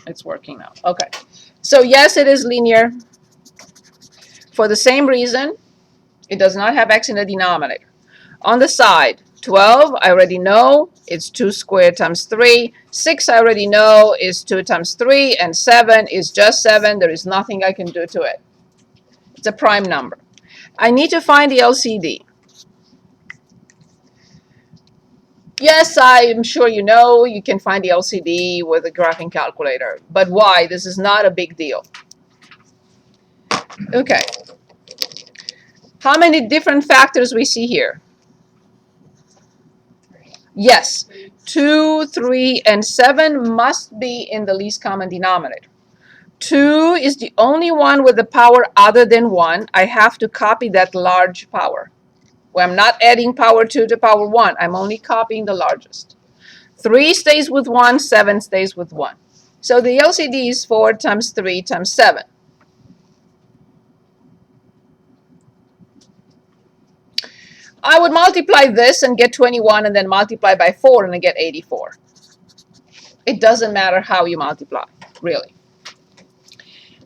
It's working now. Okay. So yes, it is linear. For the same reason, it does not have x in the denominator. On the side, 12, I already know, it's 2 squared times 3. 6, I already know, is 2 times 3. And 7 is just 7. There is nothing I can do to it. It's a prime number. I need to find the LCD. Yes, I'm sure you know you can find the LCD with a graphing calculator. But why? This is not a big deal. Okay. How many different factors we see here? Yes, 2, 3, and 7 must be in the least common denominator. 2 is the only one with a power other than 1. I have to copy that large power. Well, I'm not adding power 2 to power 1. I'm only copying the largest. 3 stays with 1, 7 stays with 1. So the LCD is 4 times 3 times 7. I would multiply this and get 21 and then multiply by 4 and I get 84. It doesn't matter how you multiply, really.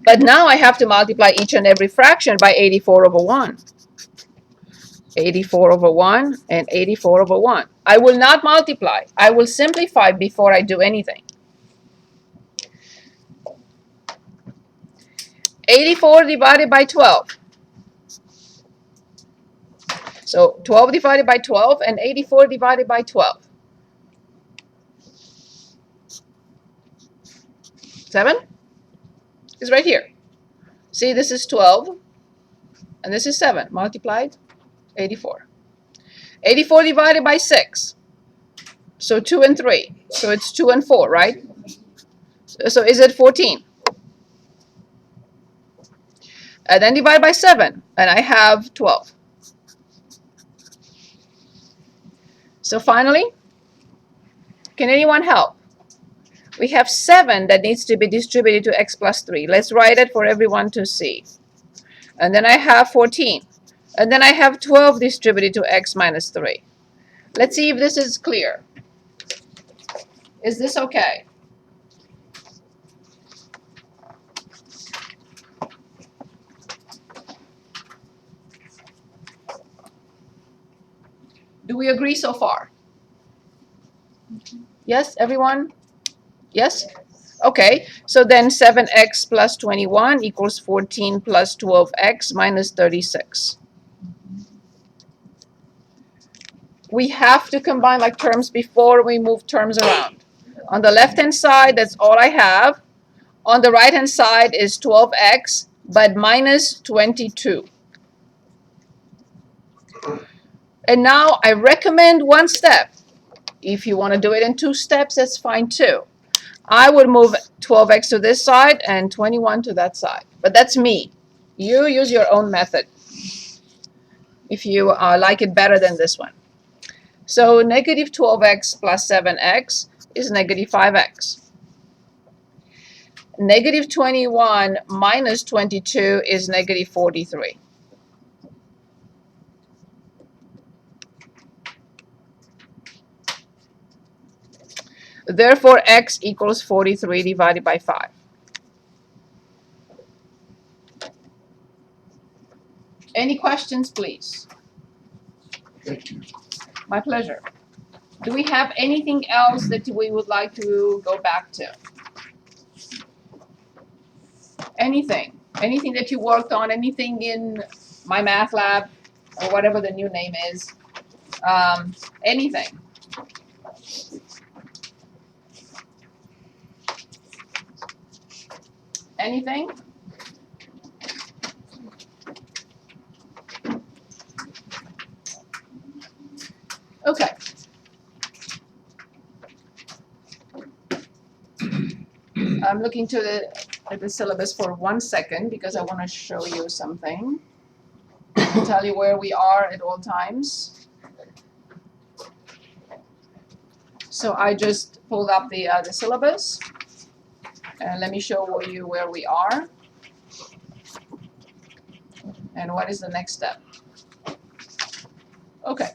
But now I have to multiply each and every fraction by 84 over 1. 84 over 1 and 84 over 1. I will not multiply. I will simplify before I do anything. 84 divided by 12. So 12 divided by 12 and 84 divided by 12. 7 is right here. See, this is 12 and this is 7 multiplied 84. 84 divided by 6. So 2 and 3. So it's 2 and 4, right? So is it 14? And then divide by 7 and I have 12. So finally, can anyone help? We have 7 that needs to be distributed to x plus 3. Let's write it for everyone to see. And then I have 14. And then I have 12 distributed to x minus 3. Let's see if this is clear. Is this okay? Do we agree so far? Yes, everyone? Yes? Okay, so then 7x plus 21 equals 14 plus 12x minus 36. We have to combine like terms before we move terms around. On the left-hand side, that's all I have. On the right-hand side is 12x, but minus 22. And now I recommend one step. If you want to do it in 2 steps, that's fine too. I would move 12x to this side and 21 to that side. But that's me. You use your own method if you like it better than this one. So negative 12x plus 7x is negative 5x. Negative 21 minus 22 is negative 43. Therefore, x equals 43 divided by 5. Any questions, please? Thank you. My pleasure. Do we have anything else that we would like to go back to? Anything? Anything that you worked on? Anything in my math lab or whatever the new name is? Anything? Anything? Okay. I'm looking at the syllabus for 1 second because I want to show you something. Tell you where we are at all times. So I just pulled up the syllabus. And let me show you where we are. And what is the next step? Okay.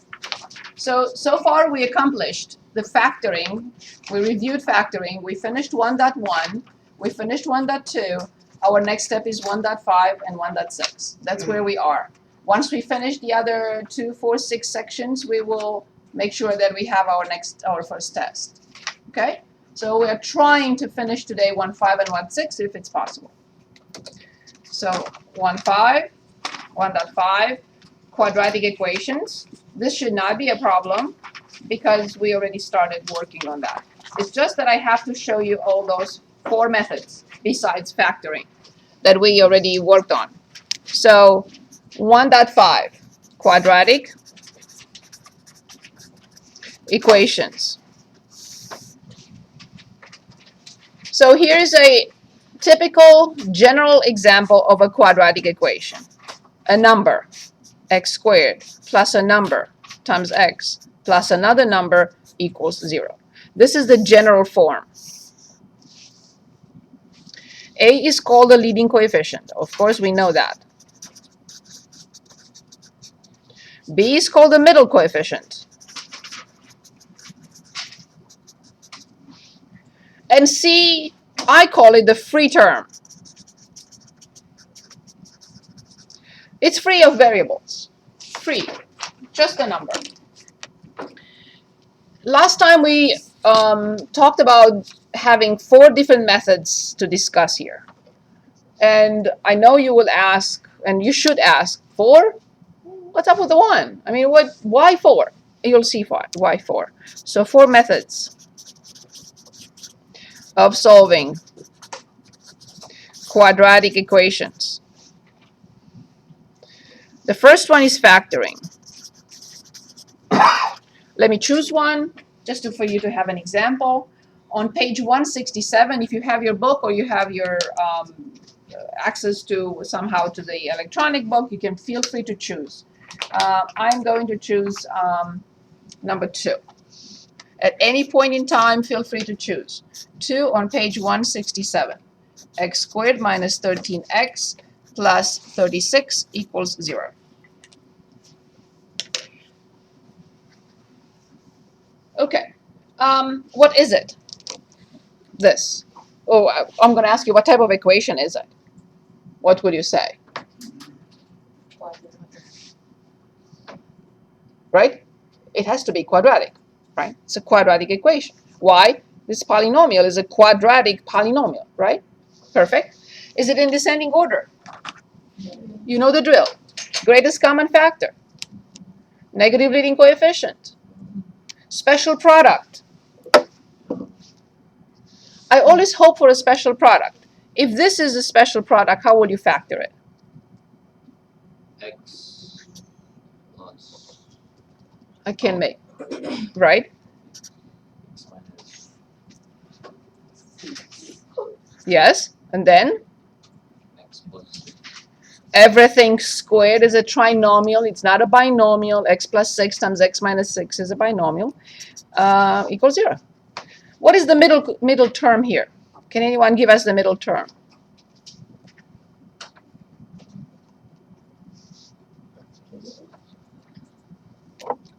So far we accomplished the factoring. We reviewed factoring. We finished 1.1. We finished 1.2. Our next step is 1.5 and 1.6. That's where we are. Once we finish the other 2, 4, 6 sections, we will make sure that we have our first test. Okay? So we are trying to finish today 1.5 and 1.6 if it's possible. So 1.5, 1.5, quadratic equations. This should not be a problem because we already started working on that. It's just that I have to show you all those 4 methods besides factoring that we already worked on. So 1.5, quadratic equations. So here's a typical general example of a quadratic equation. A number, x squared, plus a number times x plus another number equals 0. This is the general form. A is called the leading coefficient. Of course, we know that. B is called the middle coefficient. And C, I call it the free term. It's free of variables. Free. Just a number. Last time we talked about having 4 different methods to discuss here. And I know you will ask, and you should ask, 4? What's up with the 1? I mean, why 4? You'll see why 4. So 4 methods of solving quadratic equations. The first one is factoring. Let me choose one just for you to have an example. On page 167, if you have your book or you have your access to somehow to the electronic book, you can feel free to choose. I'm going to choose number 2. At any point in time, feel free to choose. 2 on page 167. X squared minus 13x plus 36 equals 0. Okay, what is it? This. Oh, I'm going to ask you, what type of equation is it? What would you say? Right? It has to be quadratic, right? It's a quadratic equation. Why? This polynomial is a quadratic polynomial, right? Perfect. Is it in descending order? You know the drill. Greatest common factor. Negative leading coefficient. Special product. I always hope for a special product. If this is a special product, how will you factor it? X plus I can make, right? X minus Yes, and then X plus everything squared is a trinomial. It's not a binomial. X plus 6 times x minus 6 is a binomial. Equals 0. What is the middle term here? Can anyone give us the middle term?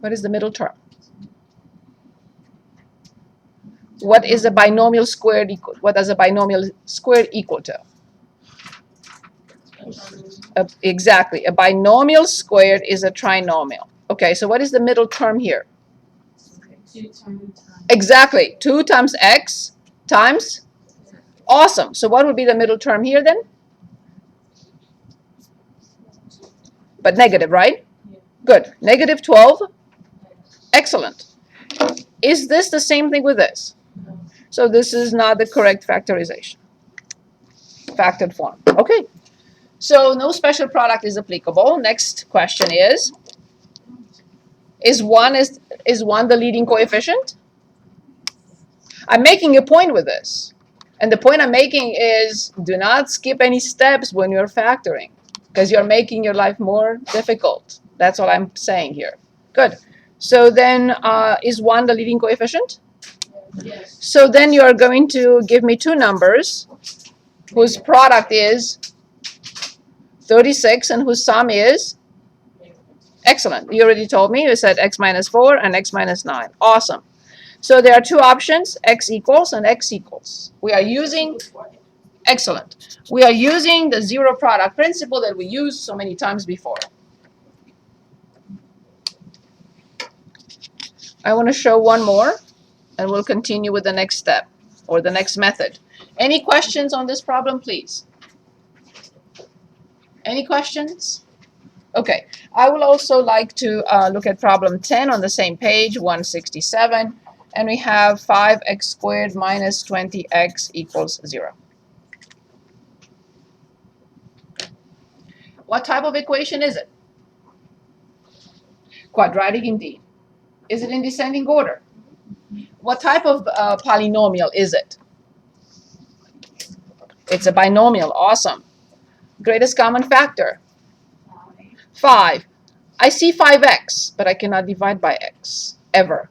What is the middle term? What is a binomial squared equal? What does a binomial squared equal to? Exactly. A binomial squared is a trinomial. Okay, so what is the middle term here? 2 times. Exactly. 2 times x times. Awesome. So what would be the middle term here then? But negative, right? Good. Negative 12. Excellent. Is this the same thing with this? So this is not the correct factorization. Factored form. Okay. So no special product is applicable. Next question is one the leading coefficient? I'm making a point with this. And the point I'm making is do not skip any steps when you're factoring because you're making your life more difficult. That's what I'm saying here. Good. So then is 1 the leading coefficient? Yes. So then you are going to give me 2 numbers whose product is 36 and whose sum is? Excellent. You already told me. You said x minus 4 and x minus 9. Awesome. So there are 2 options, x equals and x equals. We are using Excellent. We are using the zero product principle that we used so many times before. I want to show one more, and we'll continue with the next step or the next method. Any questions on this problem, please? Any questions? Okay, I will also like to look at problem 10 on the same page, 167, and we have 5x squared minus 20x equals 0. What type of equation is it? Quadratic indeed. Is it in descending order? What type of polynomial is it? It's a binomial. Awesome. Greatest common factor? 5. I see 5x, but I cannot divide by x, ever.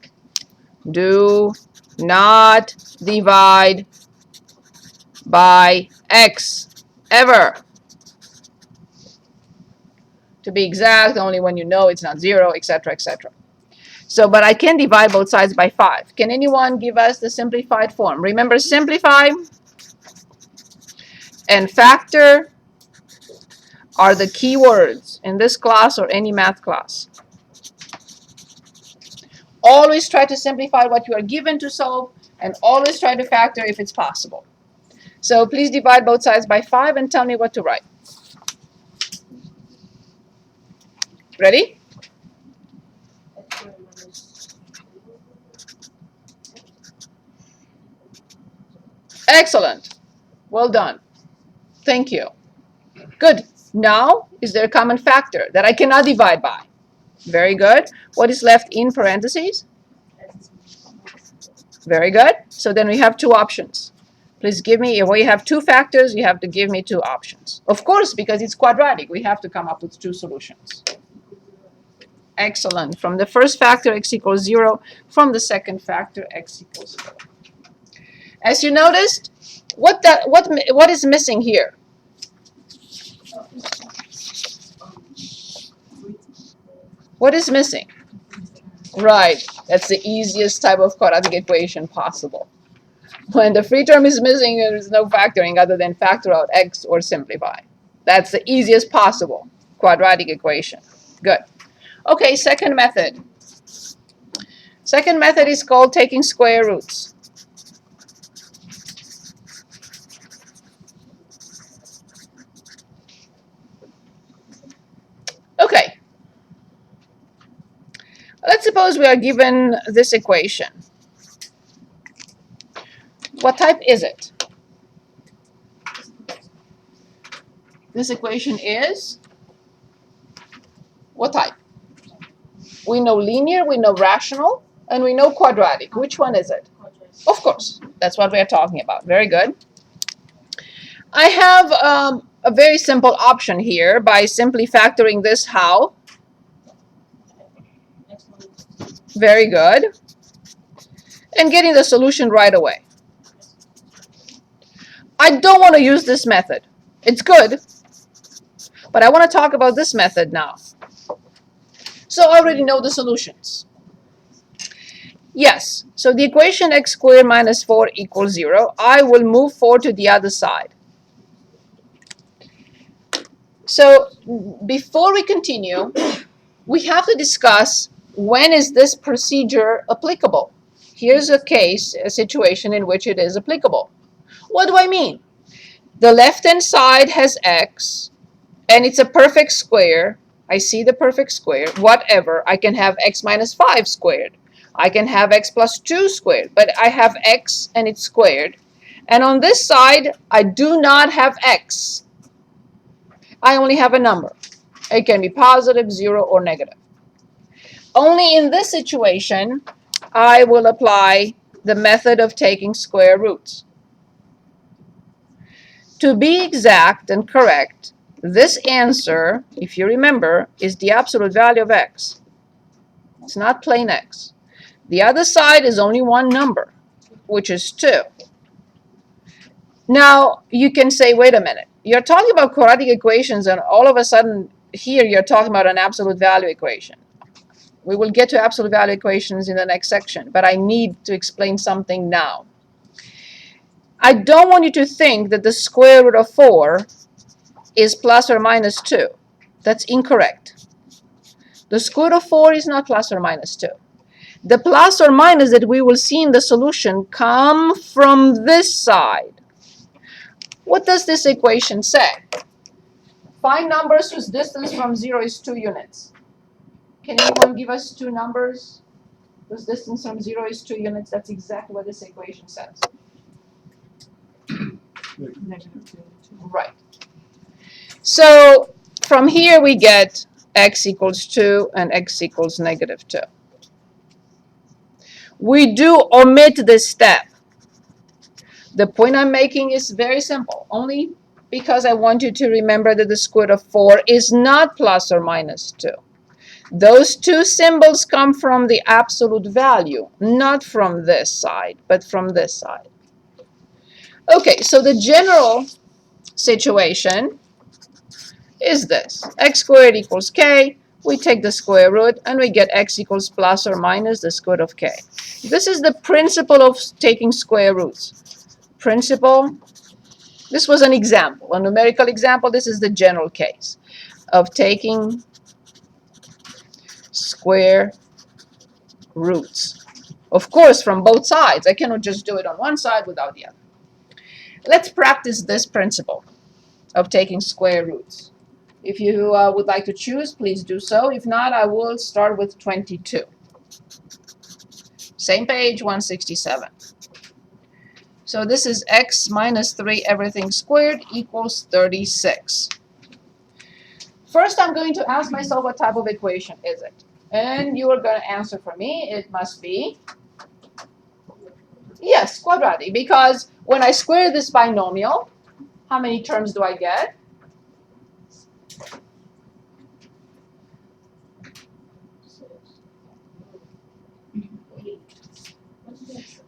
Do not divide by x, ever. To be exact, only when you know it's not 0, etc., etc. So, but I can divide both sides by 5. Can anyone give us the simplified form? Remember, simplify and factor are the key words in this class or any math class. Always try to simplify what you are given to solve, and always try to factor if it's possible. So please divide both sides by 5 and tell me what to write. Ready? Excellent. Well done. Thank you. Good. Now, is there a common factor that I cannot divide by? Very good. What is left in parentheses? Very good. So then we have two options. Please give me, if we have two factors, you have to give me two options. Of course, because it's quadratic, we have to come up with two solutions. Excellent. From the first factor, x equals 0. From the second factor, x equals 0. As you noticed, what is missing here? What is missing? Right. That's the easiest type of quadratic equation possible. When the free term is missing, there is no factoring other than factor out x or simplify. That's the easiest possible quadratic equation. Good. Okay, second method. Second method is called taking square roots. Okay. Let's suppose we are given this equation. What type is it? This equation is what type? We know linear, we know rational, and we know quadratic. Which one is it? Of course, that's what we are talking about. Very good. I have a very simple option here by simply factoring this how? Very good. And getting the solution right away. I don't want to use this method. It's good, but I want to talk about this method now. So I already know the solutions. Yes, so the equation x squared minus 4 equals 0. I will move 4 to the other side. So before we continue, we have to discuss when is this procedure applicable. Here's a case, a situation in which it is applicable. What do I mean? The left-hand side has x, and it's a perfect square. I see the perfect square. Whatever, I can have x minus 5 squared. I can have x plus 2 squared, but I have x and it's squared. And on this side, I do not have x. I only have a number. It can be positive, 0, or negative. Only in this situation, I will apply the method of taking square roots. To be exact and correct, this answer, if you remember, is the absolute value of x. It's not plain x. The other side is only one number, which is 2. Now, you can say, wait a minute. You're talking about quadratic equations, and all of a sudden, here you're talking about an absolute value equation. We will get to absolute value equations in the next section, but I need to explain something now. I don't want you to think that the square root of 4 is plus or minus 2. That's incorrect. The square root of 4 is not plus or minus 2. The plus or minus that we will see in the solution come from this side. What does this equation say? Find numbers whose distance from 0 is 2 units. Can anyone give us two numbers whose distance from 0 is 2 units? That's exactly what this equation says. Right. So from here we get x equals 2 and x equals negative 2. We do omit this step. The point I'm making is very simple, only because I want you to remember that the square root of 4 is not plus or minus 2. Those two symbols come from the absolute value, not from this side, but from this side. Okay, so the general situation is this. X squared equals k. We take the square root, and we get x equals plus or minus the square root of k. This is the principle of taking square roots. Principle. This was an example, a numerical example. This is the general case of taking square roots. Of course, from both sides. I cannot just do it on one side without the other. Let's practice this principle of taking square roots. If you would like to choose, please do so. If not, I will start with 22. Same page, 167. So this is x minus 3 everything squared equals 36. First, I'm going to ask myself what type of equation is it. And you are going to answer for me. It must be, yes, quadratic. Because when I square this binomial, how many terms do I get?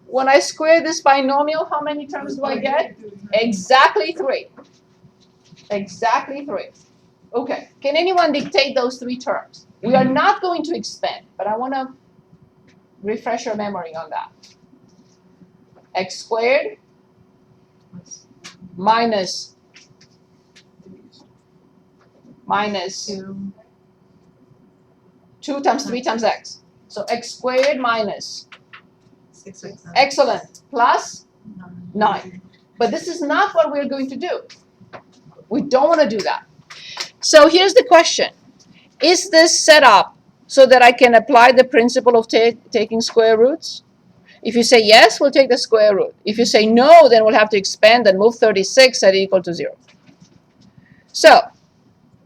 When I square this binomial, how many terms do I get? Exactly 3. Exactly 3. Okay. Can anyone dictate those 3 terms? We are not going to expand, but I want to refresh your memory on that. X squared minus 2 times 3 times x. So x squared minus, excellent, plus 9. But this is not what we're going to do. We don't want to do that. So here's the question. Is this set up so that I can apply the principle of taking square roots? If you say yes, we'll take the square root. If you say no, then we'll have to expand and move 36 at equal to 0. So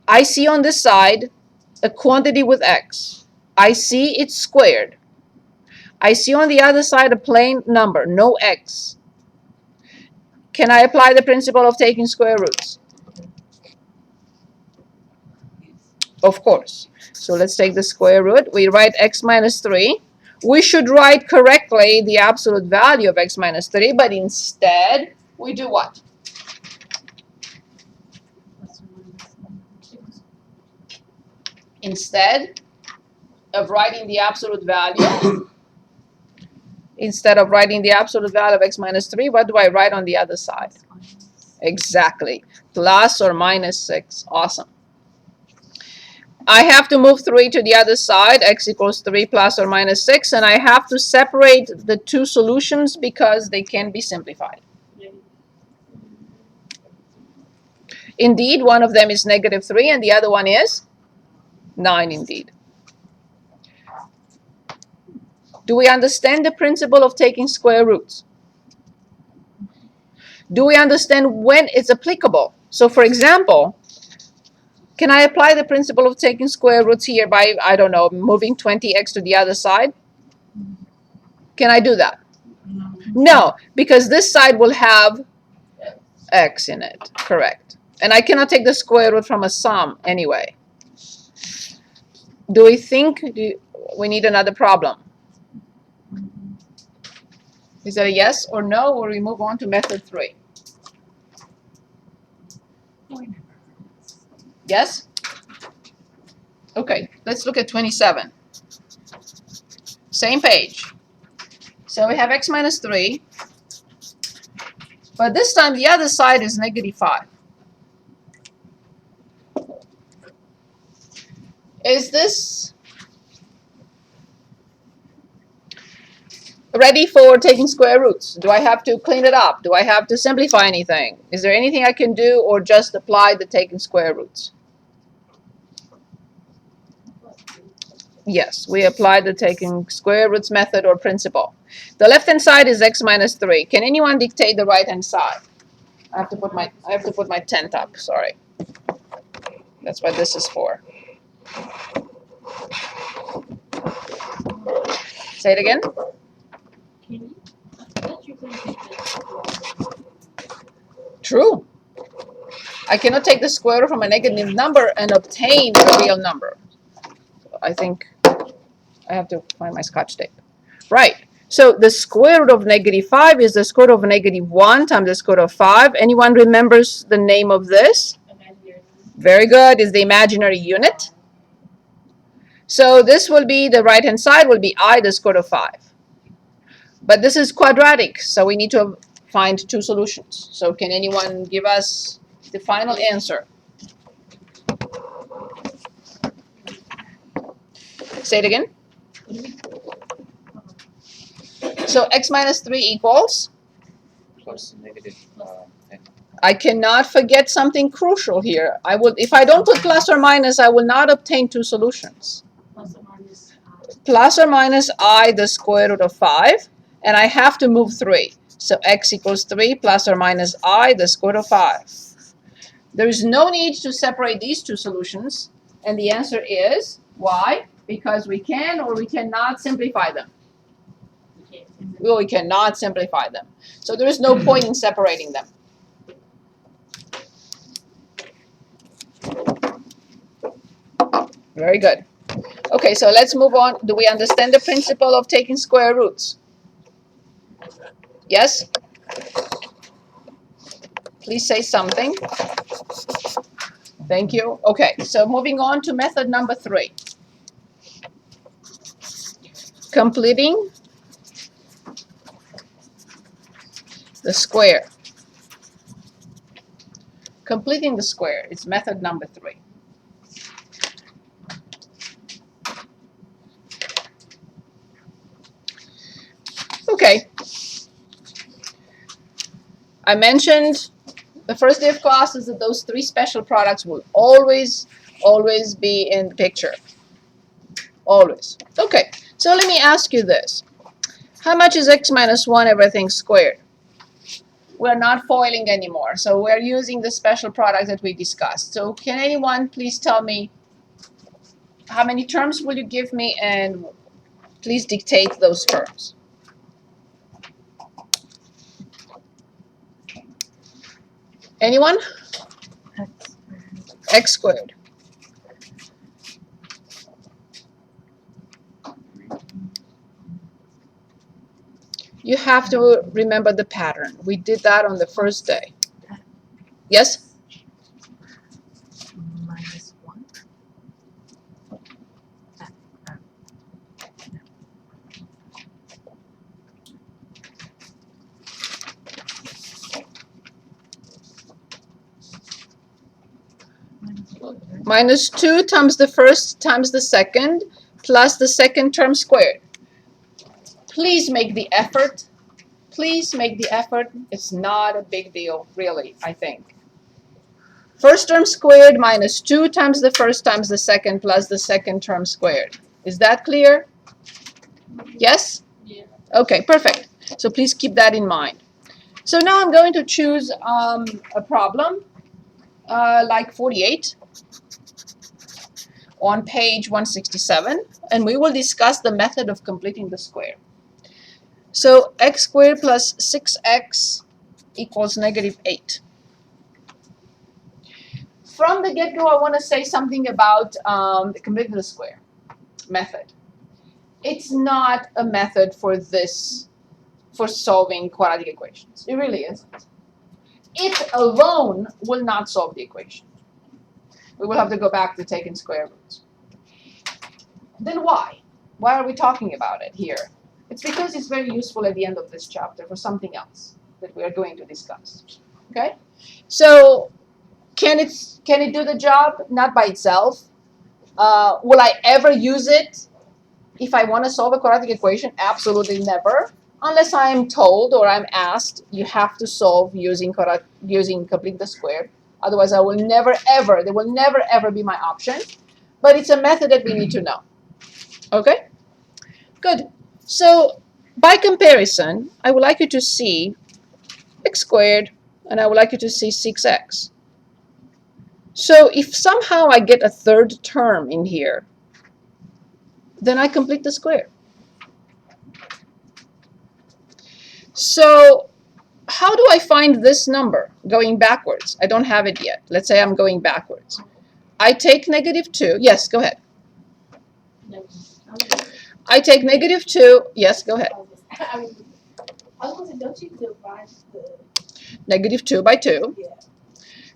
I see on this side a quantity with x. I see it's squared. I see on the other side a plain number, no x. Can I apply the principle of taking square roots? Of course. So let's take the square root. We write x minus 3. We should write correctly the absolute value of x minus 3, but instead we do what? Instead of writing the absolute value, instead of writing the absolute value of x minus 3, what do I write on the other side? Exactly. Plus or minus 6. Awesome. I have to move 3 to the other side, x equals 3 plus or minus 6, and I have to separate the two solutions because they can be simplified. Indeed, one of them is negative 3 and the other one is 9 indeed. Do we understand the principle of taking square roots? Do we understand when it's applicable? So for example, can I apply the principle of taking square roots here by, I don't know, moving 20x to the other side? Can I do that? No, because this side will have x in it, correct. And I cannot take the square root from a sum anyway. Do we think we need another problem? Is that a yes or no, or we move on to method 3? Yes? Okay, let's look at 27. Same page. So we have x minus 3 But this time the other side is -5. Is this ready for taking square roots? Do I have to clean it up? Do I have to simplify anything? Is there anything I can do, or just apply the taking square roots? Yes, we apply the taking square roots method or principle. The left-hand side is x minus 3. Can anyone dictate the right-hand side? I have to put my tent up. Sorry. That's what this is for. Say it again. True. I cannot take the square root from a negative number and obtain a real number. So I think I have to find my Scotch tape. Right. So the square root of -5 is the square root of -1 times the square root of 5. Anyone remembers the name of this? Very good. Is the imaginary unit. So this will be, the right-hand side will be I, the square root of 5. But this is quadratic, so we need to find two solutions. So can anyone give us the final answer? Say it again. So x minus 3 equals? Plus negative 10. I cannot forget something crucial here. If I don't put plus or minus, I will not obtain two solutions. Plus or minus I, the square root of 5, and I have to move 3. So x equals 3 plus or minus I, the square root of 5. There is no need to separate these two solutions, and the answer is, why? Because we can or we cannot simplify them. Well, we cannot simplify them. So there is no point in separating them. Very good. Okay, so let's move on. Do we understand the principle of taking square roots? Yes? Please say something. Thank you. Okay, so moving on to method number 3. Completing the square. Completing the square is method number 3. Okay. I mentioned the first day of classes that those 3 special products will always be in the picture. Always. Okay, so let me ask you this. How much is x minus 1 everything squared? We're not foiling anymore, so we're using the special product that we discussed. So can anyone please tell me how many terms will you give me, and please dictate those terms. Anyone? X squared. You have to remember the pattern. We did that on the first day. Yes? Minus 1. Minus 2 times the first times the second plus the second term squared. Please make the effort. Please make the effort. It's not a big deal, really, I think. First term squared minus 2 times the first times the second plus the second term squared. Is that clear? Yes? Yeah. Okay, perfect. So please keep that in mind. So now I'm going to choose a problem like 48 on page 167, and we will discuss the method of completing the square. So x squared plus 6x equals negative 8. From the get-go, I want to say something about the completing the square method. It's not a method for solving quadratic equations. It really isn't. It alone will not solve the equation. We will have to go back to taking square roots. Then why? Why are we talking about it here? It's because it's very useful at the end of this chapter for something else. that we are going to discuss. Okay? So can it do the job? Not by itself. Will I ever use it if I want to solve a quadratic equation? Absolutely never. Unless I'm told or I'm asked, you have to solve using complete the square. Otherwise, I will never ever, they will never ever be my option. But it's a method that we need to know. Okay? Good. So by comparison, I would like you to see x squared, and I would like you to see 6x. So if somehow I get a third term in here, then I complete the square. So how do I find this number going backwards? I don't have it yet. Let's say I'm going backwards. I take -2. Yes, go ahead. No. I take -2. Yes, go ahead. I was going to say, don't you divide the -2 by 2. yeah?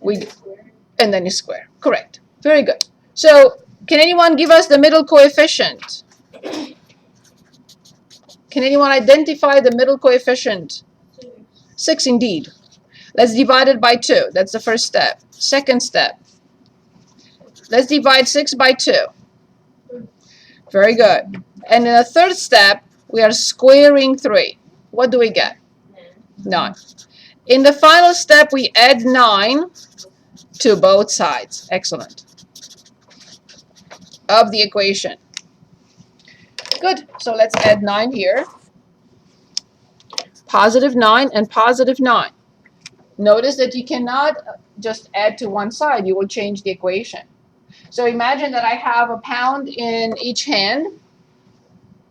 We Square? and then you square. Correct. Very good. So can anyone give us the middle coefficient? Can anyone identify the middle coefficient? 6 indeed. Let's divide it by 2. That's the first step. Second step. Let's divide 6 by 2. Very good. And in the third step, we are squaring 3. What do we get? 9. In the final step, we add 9 to both sides. Excellent. Of the equation. Good. So let's add 9 here. +9 and +9. Notice that you cannot just add to one side. You will change the equation. So imagine that I have a pound in each hand.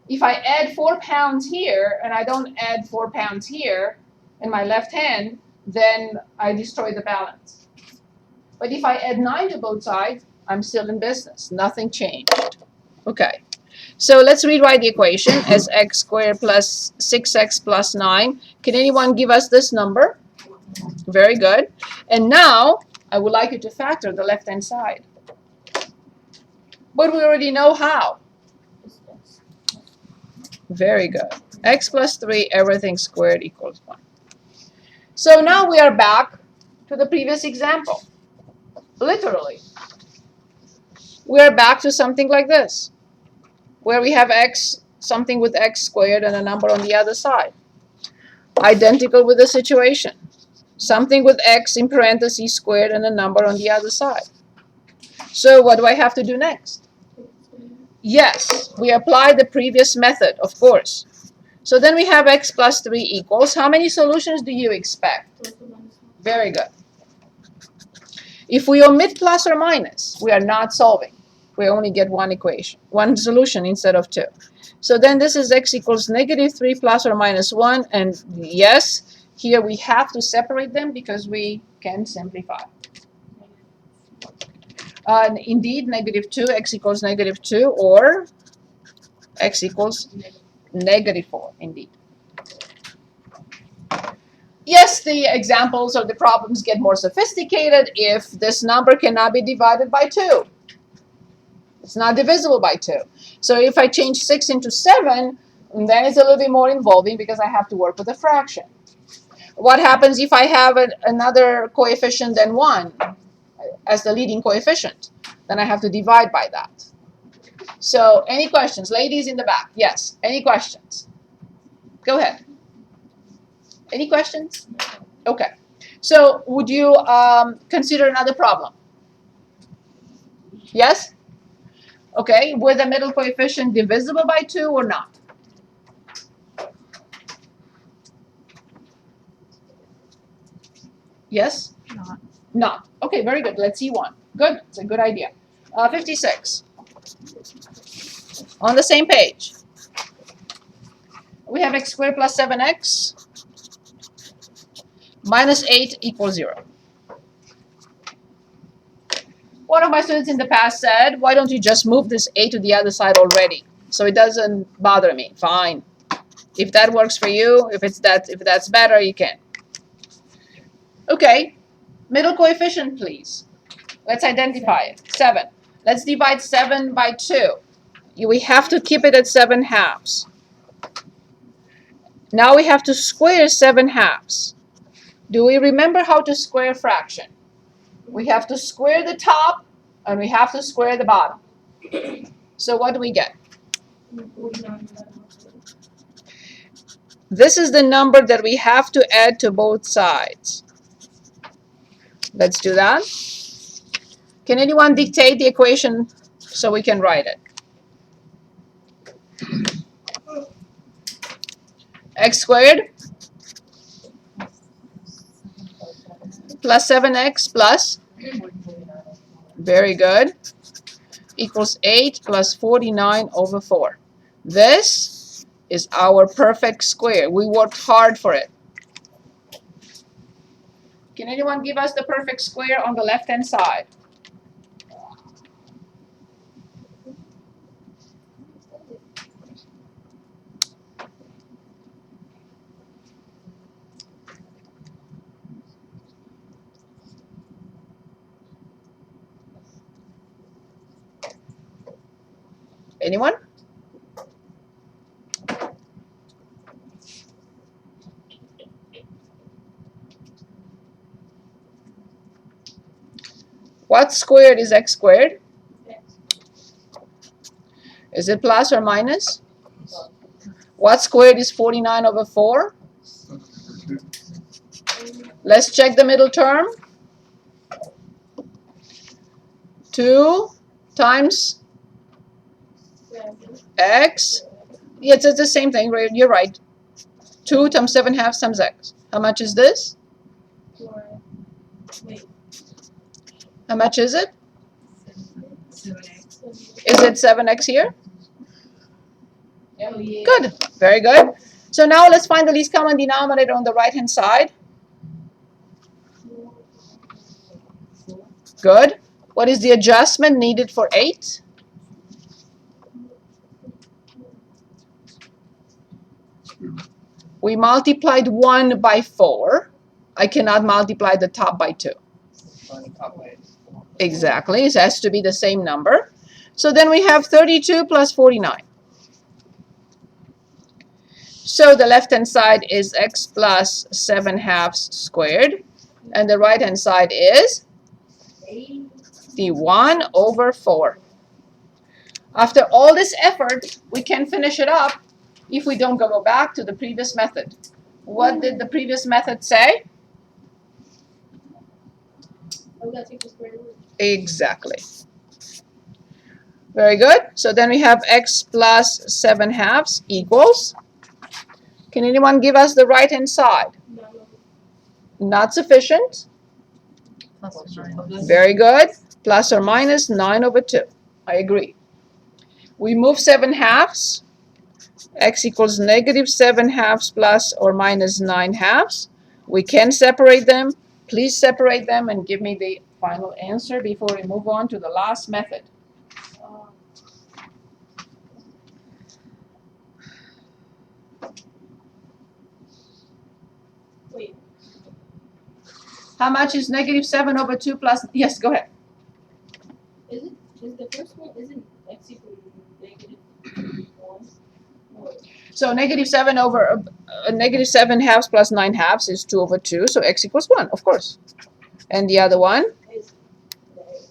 If I add 4 pounds here and I don't add 4 pounds here in my left hand, then I destroy the balance. But if I add 9 to both sides, I'm still in business. Nothing changed. Okay. So let's rewrite the equation as x squared plus 6x plus 9. Can anyone give us this number? Very good. And now I would like you to factor the left-hand side. But we already know how. Very good. X plus 3, everything squared equals 1. So now we are back to the previous example. Literally. We are back to something like this, where we have x, something with x squared and a number on the other side. Identical with the situation. Something with x in parentheses squared and a number on the other side. So what do I have to do next? Yes, we apply the previous method, of course. So then we have x plus 3 equals. How many solutions do you expect? Very good. If we omit plus or minus, we are not solving. We only get one equation, one solution instead of 2. So then this is x equals -3 plus or minus 1. And yes, here we have to separate them because we can simplify. Indeed, -2, x equals -2, or x equals -4, indeed. Yes, the examples or the problems get more sophisticated if this number cannot be divided by 2. It's not divisible by 2. So if I change 6 into 7, then it's a little bit more involving because I have to work with a fraction. What happens if I have another coefficient than 1 as the leading coefficient? Then I have to divide by that. So any questions? Ladies in the back. Yes. Any questions? Go ahead. Any questions? Okay. So would you consider another problem? Yes? Okay. With the middle coefficient divisible by 2 or not? Yes? Not. Not. Okay, very good. Let's see one. Good. It's a good idea. 56. On the same page. We have x squared plus 7x minus 8 equals 0. One of my students in the past said, why don't you just move this 8 to the other side already so it doesn't bother me? Fine. If that works for you, if that's better, you can. Okay. Middle coefficient, please. Let's identify it. 7. Let's divide 7 by 2. We have to keep it at 7 halves. Now we have to square 7 halves. Do we remember how to square fraction? We have to square the top and we have to square the bottom. So what do we get? 49. This is the number that we have to add to both sides. Let's do that. Can anyone dictate the equation so we can write it? X squared plus 7x plus, very good, equals 8 plus 49 over 4. This is our perfect square. We worked hard for it. Can anyone give us the perfect square on the left-hand side? Anyone? What squared is x squared? Is it plus or minus? What squared is 49 over 4? Let's check the middle term. 2 times x. Yes, it's the same thing. You're right. 2 times 7/2 times x. How much is this? Wait. How much is it? Is it 7x here? Oh, yeah. Good. Very good. So now let's find the least common denominator on the right-hand side. Good. What is the adjustment needed for 8? We multiplied 1 by 4. I cannot multiply the top by 2. Exactly. It has to be the same number. So then we have 32 plus 49. So the left-hand side is x plus 7/2 squared. And the right-hand side is the 1 over 4. After all this effort, we can finish it up if we don't go back to the previous method. What did the previous method say? We gotta take the square root. Exactly. Very good. So then we have x plus 7/2 equals. Can anyone give us the right-hand side? Not sufficient. Very good. Plus or minus 9 over 2. I agree. We move 7/2. X equals negative 7/2 plus or minus 9/2. We can separate them. Please separate them and give me the final answer before we move on to the last method. Wait. How much is negative 7 over 2 plus? Yes, go ahead. Is the first one, isn't x equal to negative 1? Or So negative 7 over negative 7/2 plus 9/2 is 2 over 2. So x equals 1, of course. And the other one? is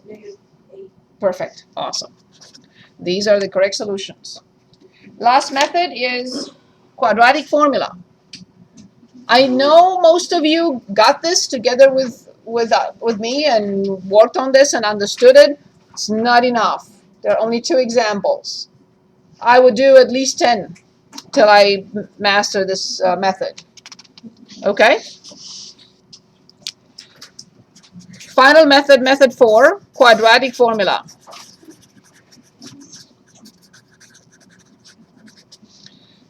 negative 8. Perfect. Awesome. These are the correct solutions. Last method is quadratic formula. I know most of you got this together with me and worked on this and understood it. It's not enough. There are only 2 examples. I would do at least 10 till I master this method. Okay? Final method, method 4, quadratic formula.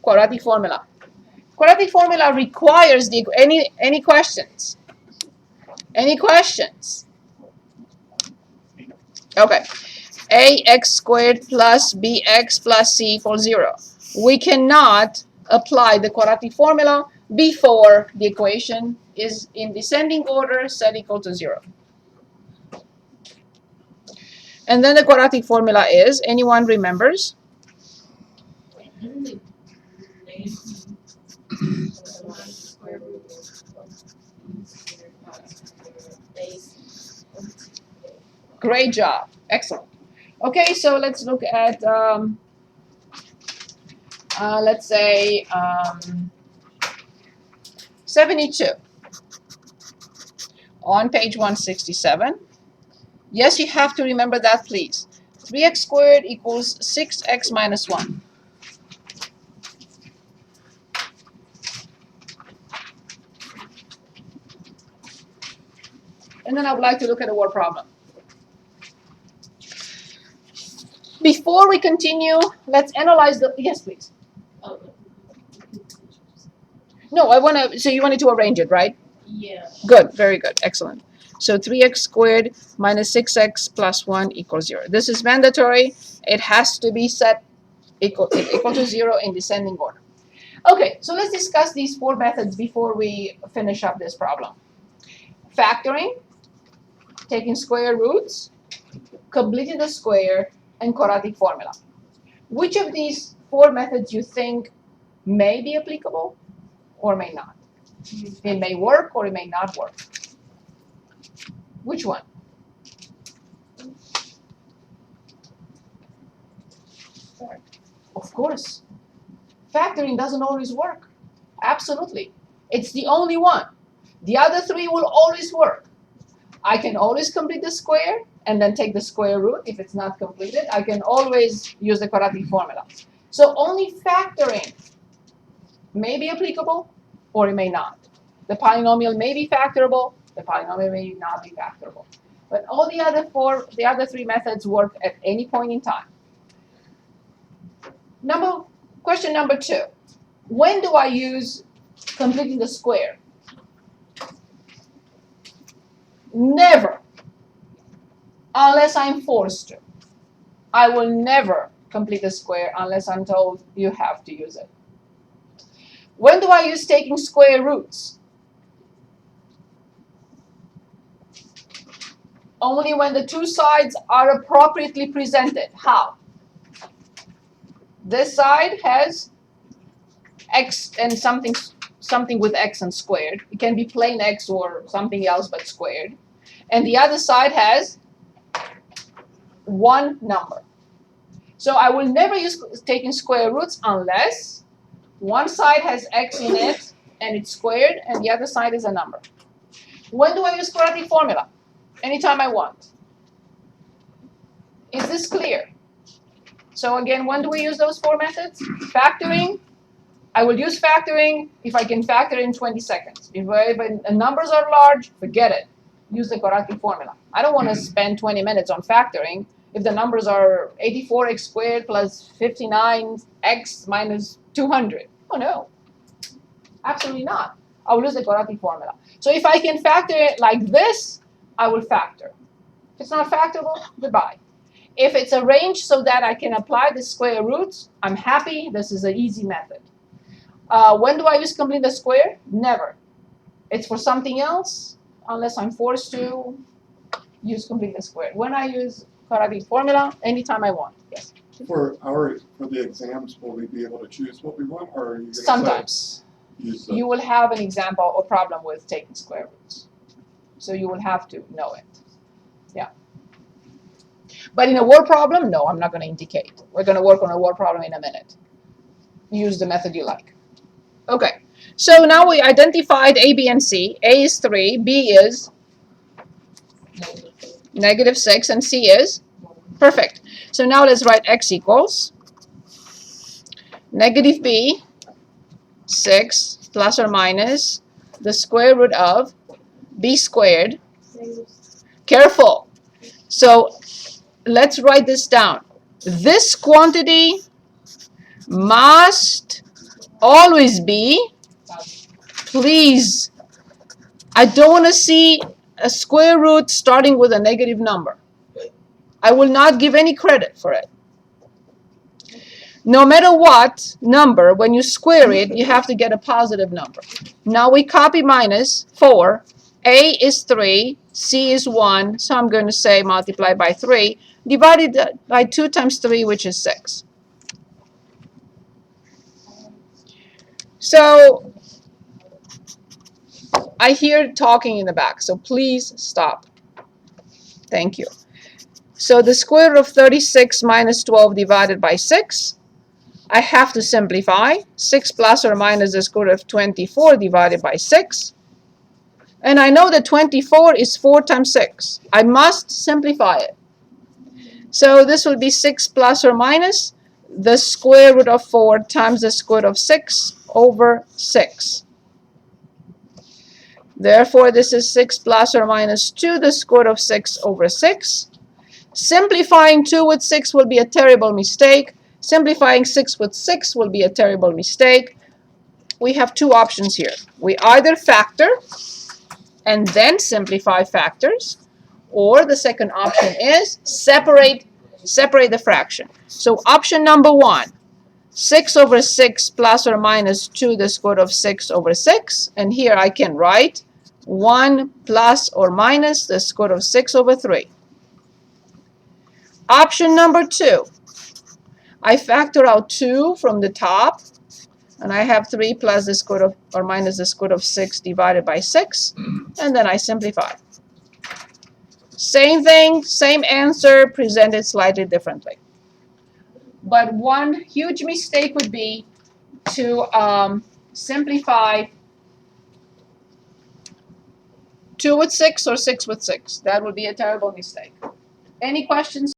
Quadratic formula. Quadratic formula requires the any questions? Any questions? Okay. Ax squared plus bx plus c equals 0. We cannot apply the quadratic formula before the equation is in descending order set equal to 0. And then the quadratic formula is, anyone remembers? Great job. Excellent. Okay, so let's look at, let's say, 72 on page 167. Yes, you have to remember that, please. 3x squared equals 6x minus 1. And then I would like to look at a word problem. Before we continue, let's analyze the, yes, please. No, I want to, so you wanted to arrange it, right? Yeah. Good, very good, excellent. So 3x squared minus 6x plus 1 equals 0. This is mandatory. It has to be set equal to 0 in descending order. Okay, so let's discuss these four methods before we finish up this problem. Factoring, taking square roots, completing the square, and quadratic formula. Which of these four methods you think may be applicable or may not? It may work or it may not work. Which one? Of course. Factoring doesn't always work. Absolutely. It's the only one. The other three will always work. I can always complete the square and then take the square root. If it's not completed, I can always use the quadratic formula. So only factoring may be applicable or it may not. The polynomial may be factorable, the polynomial may not be factorable. But all the other three methods work at any point in time. Question number 2. When do I use completing the square? Never. Unless I'm forced to. I will never complete the square unless I'm told you have to use it. When do I use taking square roots? Only when the two sides are appropriately presented. How? This side has x and something with x and squared. It can be plain x or something else but squared. And the other side has one number. So I will never use taking square roots unless one side has x in it and it's squared and the other side is a number. When do I use quadratic formula? Anytime I want. Is this clear? So again, when do we use those four methods? Factoring. I will use factoring if I can factor in 20 seconds. If the numbers are large, forget it. Use the quadratic formula. I don't want to spend 20 minutes on factoring if the numbers are 84x squared plus 59x minus 200. Oh no, absolutely not. I will use the quadratic formula. So if I can factor it like this, I will factor. If it's not factorable, goodbye. If it's arranged so that I can apply the square roots, I'm happy. This is an easy method. When do I use complete the square? Never. It's for something else, unless I'm forced to use complete the square. When I use quadratic formula, anytime I want. Yes. For the exams, will we be able to choose what we want, or are you going to Sometimes use you will have an example or problem with taking square roots, so you will have to know it. Yeah. But in a word problem, no, I'm not going to indicate. We're going to work on a word problem in a minute. Use the method you like. Okay. So now we identified A, B, and C. A is 3, B is -6, and C is perfect. So now let's write x equals -b 6 plus or minus the square root of b squared. Careful. So let's write this down. This quantity must always be, please, I don't want to see a square root starting with a negative number. I will not give any credit for it. No matter what number, when you square it, you have to get a positive number. Now we copy minus 4. A is 3, C is 1, so I'm going to say multiply by 3, divided by 2 times 3, which is 6. So I hear talking in the back, so please stop. Thank you. So the square root of 36 minus 12 divided by 6. I have to simplify. 6 plus or minus the square root of 24 divided by 6. And I know that 24 is 4 times 6. I must simplify it. So this will be 6 plus or minus the square root of 4 times the square root of 6 over 6. Therefore, this is 6 plus or minus 2 the square root of 6 over 6. Simplifying 2 with 6 will be a terrible mistake. Simplifying 6 with 6 will be a terrible mistake. We have two options here. We either factor and then simplify factors, or the second option is separate the fraction. So option number 1, 6 over 6 plus or minus 2 the square root of 6 over 6. And here I can write 1 plus or minus the square root of 6 over 3. Option number 2, I factor out 2 from the top, and I have 3 plus the square root of, or minus the square root of 6 divided by 6, and then I simplify. Same thing, same answer, presented slightly differently. But one huge mistake would be to simplify 2 with 6 or 6 with 6. That would be a terrible mistake. Any questions?